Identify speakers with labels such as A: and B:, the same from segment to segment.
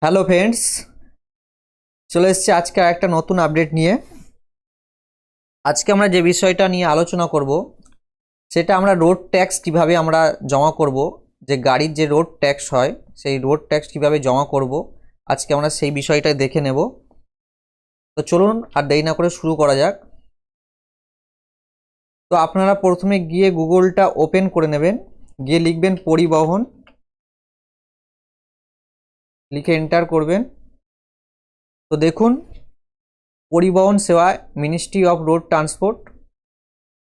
A: Hello friends, চলে এসেছি আজকে একটা নতুন আপডেট নিয়ে। আজকে আমরা যে বিষয়টা নিয়ে আলোচনা করব সেটা আমরা রোড ট্যাক্স কিভাবে আমরা জমা করব। যে গাড়ির যে রোড ট্যাক্স হয় সেই রোড ট্যাক্স কিভাবে জমা করব, আজকে আমরা সেই বিষয়টাই দেখে নেব। তো চলুন আর দেরি না করে শুরু করা যাক। তো আপনারা প্রথমে গিয়ে গুগলটা ওপেন করে নেবেন, গিয়ে লিখবেন পরিবহন, লিখে এন্টার করবেন। তো দেখুন পরিবহন সেবা, মিনিস্ট্রি অফ রোড ট্রান্সপোর্ট,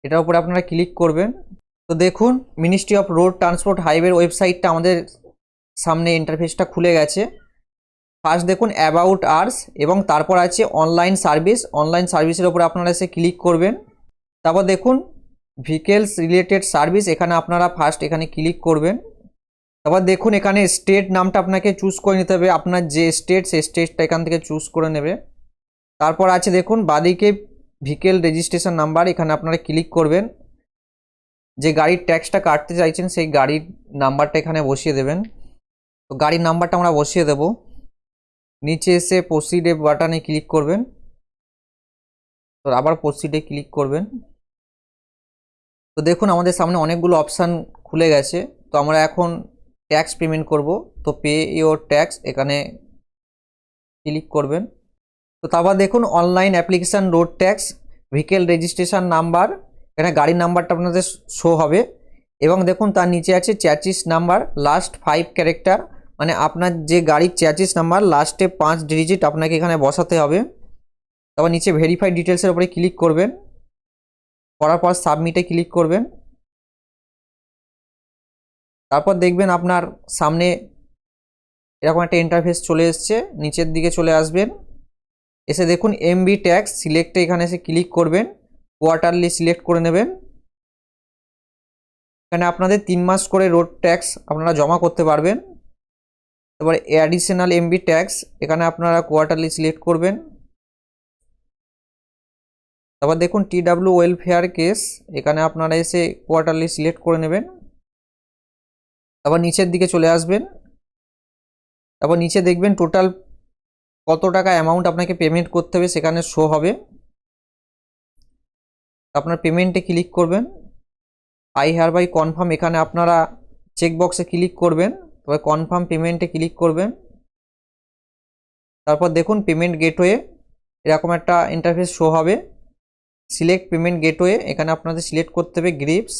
A: এটার উপরে আপনারা ক্লিক করবেন। তো দেখুন ministry of road transport highway ওয়েবসাইটটা আমাদের সামনে ইন্টারফেসটা খুলে গেছে। ফার্স্ট দেখুন অ্যাবাউট আর্স এবং তারপর আছে অনলাইন সার্ভিস। অনলাইন সার্ভিসের উপরে আপনারা এসে ক্লিক করবেন। তারপর দেখুন ভেহিকেলস রিলেটেড সার্ভিস, এখানে আপনারা ফার্স্ট এখানে ক্লিক করবেন। তারপর দেখুন এখানে স্টেট নামটা আপনাকে চুজ করে নিতে হবে, আপনার যে স্টেট সেই স্টেটটা এখান থেকে চুজ করে নেবে। তারপর আছে দেখুন বাদিকে ভেহিকেল রেজিস্ট্রেশন নাম্বার, এখানে আপনারা ক্লিক করবেন। যে গাড়ির ট্যাক্সটা কাটতে চাইছেন সেই গাড়ির নাম্বারটা এখানে বসিয়ে দেবেন। তো গাড়ির নাম্বারটা আমরা বসিয়ে দেব। নিচে এসে প্রসিডে বাটনে ক্লিক করবেন। তো আবার প্রসিডে ক্লিক করবেন। তো দেখুন আমাদের সামনে অনেকগুলো অপশান খুলে গেছে। তো আমরা এখন ট্যাক্স পেমেন্ট করব। তো পে ইওর ট্যাক্স এখানে ক্লিক করবেন। তো তারপর দেখুন online application road tax vehicle registration number, এখানে গাড়ির নাম্বারটা আপনাদের শো হবে। এবং দেখুন তার নিচে আছে চ্যাচিস নাম্বার, লাস্ট 5 ক্যারেক্টার, মানে আপনার যে গাড়ির চ্যাচিস নাম্বার লাস্টে 5 ডিজিট আপনাকে এখানে বসাতে হবে। তারপর নিচে ভেরিফাই ডিটেলসের উপরে ক্লিক করবেন, করার পর সাবমিটে ক্লিক করবেন। তারপর দেখবেন আপনার সামনে এরকম একটা ইন্টারফেস চলে এসছে। নিচের দিকে চলে আসবেন, এসে দেখুন এমবি ট্যাক্স সিলেক্টে এখানে এসে ক্লিক করবেন, কোয়ার্টারলি সিলেক্ট করে নেবেন। এখানে আপনাদের 3 মাস করে রোড ট্যাক্স আপনারা জমা করতে পারবেন। তারপরে অ্যাডিশনাল এমবি ট্যাক্স এখানে আপনারা কোয়ার্টারলি সিলেক্ট করবেন। তারপর দেখুন টিডাব্লিউ ওয়েলফেয়ার কেস, এখানে আপনারা এসে কোয়ার্টারলি সিলেক্ট করে নেবেন। তারপর নিচের দিকে চলে আসবেন। তারপর নিচে দেখবেন টোটাল কত টাকা অ্যামাউন্ট আপনাকে পেমেন্ট করতে হবে সেখানে শো হবে। আপনার পেমেন্টে ক্লিক করবেন। আই হ্যার বাই কনফার্ম, এখানে আপনারা চেকবক্সে ক্লিক করবেন। তবে কনফার্ম পেমেন্টে ক্লিক করবেন। তারপর দেখুন পেমেন্ট গেটওয়ে, এরকম একটা ইন্টারফেস শো হবে। সিলেক্ট পেমেন্ট গেটওয়ে, এখানে আপনাদের সিলেক্ট করতে হবে গ্রিপস।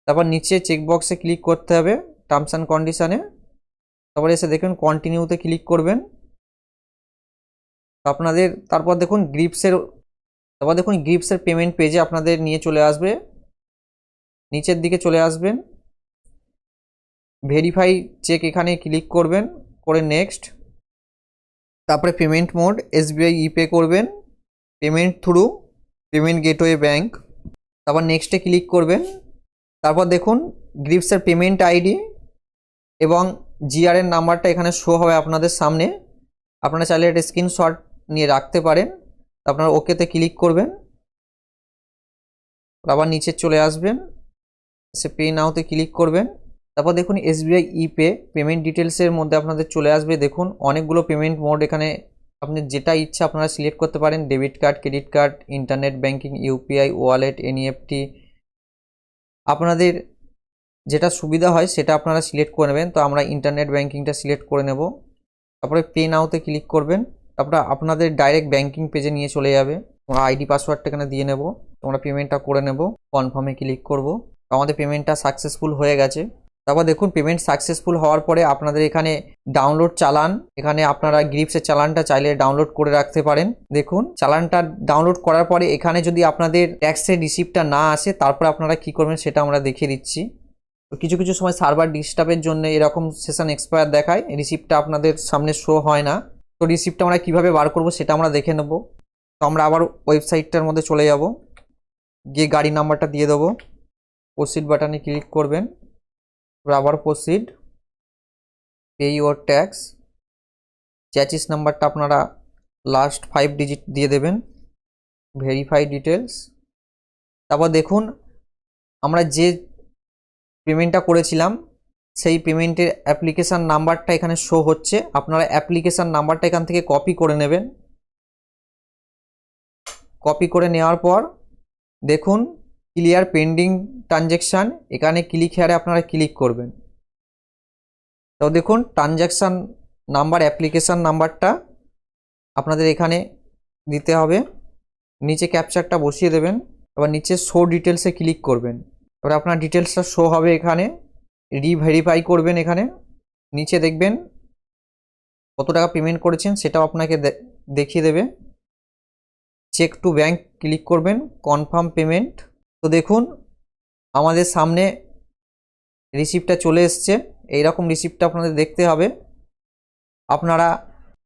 A: তারপর নিচে চেকবক্সে ক্লিক করতে হবে টার্মস অ্যান্ড কন্ডিশনে। তারপর এসে দেখুন কন্টিনিউতে ক্লিক করবেন। আপনাদের তারপর দেখুন গ্রিপসের পেমেন্ট পেজে আপনাদের নিয়ে চলে আসবে। নিচের দিকে চলে আসবেন, ভেরিফাই চেক এখানে ক্লিক করবেন, করে নেক্সট। তারপরে পেমেন্ট মোড এসবিআই ইপে করবেন, payment through payment gateway bank. তারপর নেক্সটে ক্লিক করবেন। তারপর দেখুন গ্রিপসের পেমেন্ট আইডি এবং জিআরএন নাম্বারটা এখানে শো হবে আপনাদের সামনে। আপনারা চাইলে একটা স্ক্রিনশট নিয়ে রাখতে পারেন। আপনারা ওকেতে ক্লিক করবেন, আবার নিচে চলে আসবেন, সে পে নাওতে ক্লিক করবেন। তারপর দেখুন এসবিআই ইপে পেমেন্ট ডিটেলসের মধ্যে আপনাদের চলে আসবে। দেখুন অনেকগুলো পেমেন্ট মোড, এখানে আপনি যেটা ইচ্ছা আপনারা সিলেক্ট করতে পারেন, debit card, credit card, internet banking, UPI, wallet, NEFT, আপনাদের যেটা সুবিধা হয় সেটা আপনারা সিলেক্ট করে নেবেন। তো আমরা ইন্টারনেট ব্যাঙ্কিংটা সিলেক্ট করে নেব। তারপরে পে নাওতে ক্লিক করবেন। তারপরে আপনাদের ডাইরেক্ট ব্যাঙ্কিং পেজে নিয়ে চলে যাবে। আমরা আইডি পাসওয়ার্ডটা এখানে দিয়ে নেব। আমরা পেমেন্টটা করে নেব, কনফার্মে ক্লিক করব। আমাদের পেমেন্টটা সাকসেসফুল হয়ে গেছে। তারপর দেখুন পেমেন্ট সাকসেসফুল হওয়ার পরে আপনাদের এখানে ডাউনলোড চালান, এখানে আপনারা গ্রিপসের চালানটা চাইলে ডাউনলোড করে রাখতে পারেন। দেখুন চালানটা ডাউনলোড করার পরে এখানে যদি আপনাদের ট্যাক্সের রিসিপ্টটা না আসে তারপর আপনারা কি করবেন সেটা আমরা দেখিয়ে দিচ্ছি। তো কিছু কিছু সময় সার্ভার ডিস্টার্বের জন্য এরকম সেশন এক্সপায়ার দেখায়, রিসিপ্টটা আপনাদের সামনে শো হয় না। তো রিসিপ্টটা আমরা কীভাবে বার করব সেটা আমরা দেখে নেব। তো আমরা আবার ওয়েবসাইটটার মধ্যে চলে যাব, গিয়ে গাড়ি নাম্বারটা দিয়ে দেবো, প্রসিড বাটনে ক্লিক করবেন। আবার proceed, pay your tax, chassis নাম্বারটা আপনারা লাস্ট 5 ডিজিট দিয়ে দেবেন, ভেরিফাই ডিটেলস। তারপর দেখুন আমরা যে পেমেন্টটা করেছিলাম সেই পেমেন্টের অ্যাপ্লিকেশান নাম্বারটা এখানে শো হচ্ছে। আপনারা অ্যাপ্লিকেশান নাম্বারটা এখান থেকে কপি করে নেবেন। কপি করে নেওয়ার পর দেখুন ক্লিয়ার পেন্ডিং ট্রানজ্যাকশান, এখানে ক্লিক হেয়ারে আপনারা ক্লিক করবেন। তো দেখুন ট্রানজ্যাকশান নাম্বার, অ্যাপ্লিকেশান নাম্বারটা আপনাদের এখানে দিতে হবে। নিচে ক্যাপচারটা বসিয়ে দেবেন। এবার নিচে শো ডিটেলসে ক্লিক করবেন। এবার আপনার ডিটেলসটা শো হবে এখানে। রিভেরিফাই করবেন। এখানে নিচে দেখবেন কত টাকা পেমেন্ট করেছেন সেটাও আপনাকে দেখিয়ে দেবে। চেক টু ব্যাংক ক্লিক করবেন, কনফার্ম পেমেন্ট। তো দেখুন আমাদের সামনে রিসিপ্টটা চলে এসছে। এইরকম রিসিপ্টটা আপনাদের দেখতে হবে।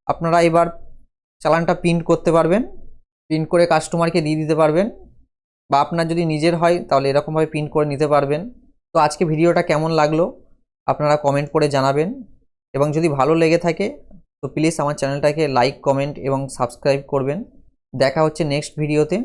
A: আপনারা এবার চালানটা প্রিন্ট করতে পারবেন, প্রিন্ট করে কাস্টমারকে দিয়ে দিতে পারবেন, বা আপনার যদি নিজের হয় তাহলে এরকমভাবে প্রিন্ট করে নিতে পারবেন। তো আজকে ভিডিওটা কেমন লাগলো আপনারা কমেন্ট করে জানাবেন, এবং যদি ভালো লেগে থাকে তো প্লিজ আমার চ্যানেলটাকে লাইক, কমেন্ট এবং সাবস্ক্রাইব করবেন। দেখা হচ্ছে নেক্সট ভিডিওতে।